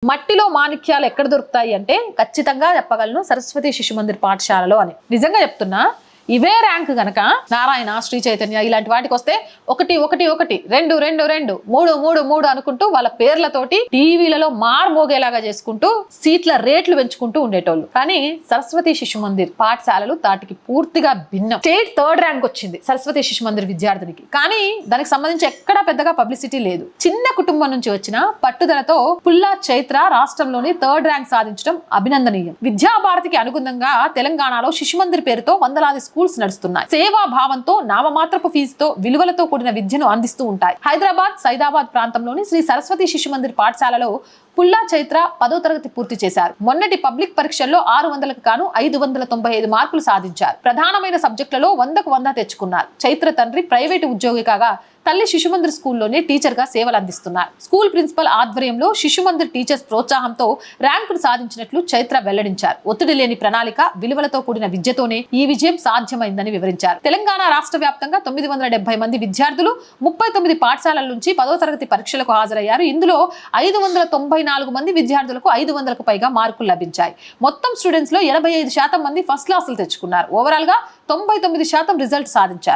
మట్టిలో మాణిక్యాలు ఎక్కడ దొరుకుతాయి అంటే ఖచ్చితంగా చెప్పగలను సరస్వతి శిశు మందిర్ పాఠశాలలో అని. నిజంగా చెప్తున్నా. ఇవే ర్యాంక్ గనక నారాయణ, శ్రీ చైతన్య ఇలాంటి వాటికి వస్తే 1 1 1 2 2 2 3 3 3 అనుకుంటూ వాళ్ళ పేర్లతోటి టీవీలలో మార్మోగేలాగా చేసుకుంటూ సీట్ల రేట్లు పెంచుకుంటూ ఉండేటోళ్ళు. కానీ సరస్వతి శిశు మందిర్ పాఠశాలలు తాటికి పూర్తిగా భిన్నం. స్టేట్ 3rd ర్యాంక్ వచ్చింది సరస్వతి శిశు మందిర్ విద్యార్థినికి. కానీ దానికి సంబంధించి ఎక్కడా పెద్దగా పబ్లిసిటీ లేదు. చిన్న కుటుంబం నుంచి వచ్చిన పట్టుదలతో పుల్లా చైత్ర రాష్ట్రంలోని 3rd ర్యాంక్ సాధించడం అభినందనీయం. విద్యాభారతికి అనుగుణంగా తెలంగాణలో శిశు మందిర్ పేరుతో వందలాది స్కూల్స్ నడుస్తున్నాయి. సేవా భావంతో నామమాత్రపు ఫీజుతో విలువలతో కూడిన విద్యను అందిస్తూ ఉంటాయి. హైదరాబాద్, సైదాబాద్ ప్రాంతంలోని శ్రీ సరస్వతి శిశు మందిర్ పాఠశాలలో పుల్లా చైత్ర 10వ తరగతి పూర్తి చేశారు. మొన్నటి పబ్లిక్ పరీక్షల్లో 600కు గాను 595 మార్కులు సాధించారు. ప్రధానమైన సబ్జెక్టులలో 100కు 100 తెచ్చుకున్నారు. చైత్ర తండ్రి ప్రైవేటు ఉద్యోగి కాగా తల్లి శిశు మందిర్ స్కూల్లోనే టీచర్ గా సేవలు అందిస్తున్నారు. స్కూల్ ప్రిన్సిపల్ ఆధ్వర్యంలో శిశు మందిర్ టీచర్స్ ప్రోత్సాహంతో ర్యాంకును సాధించినట్లు చైత్ర వెల్లడించారు. ఒత్తిడి లేని ప్రణాళిక, విలువలతో కూడిన విద్యతోనే ఈ విజయం సాధ్యమైందని వివరించారు. తెలంగాణ రాష్ట్ర వ్యాప్తంగా 970 మంది విద్యార్థులు 39 పాఠశాలల నుంచి 10వ తరగతి పరీక్షలకు హాజరయ్యారు. ఇందులో 594 మంది విద్యార్థులకు 500కు పైగా మార్కులు లభించాయి. మొత్తం స్టూడెంట్స్ లో 85% మంది ఫస్ట్ క్లాసులు తెచ్చుకున్నారు. ఓవరాల్ గా 99% రిజల్ట్ సాధించారు.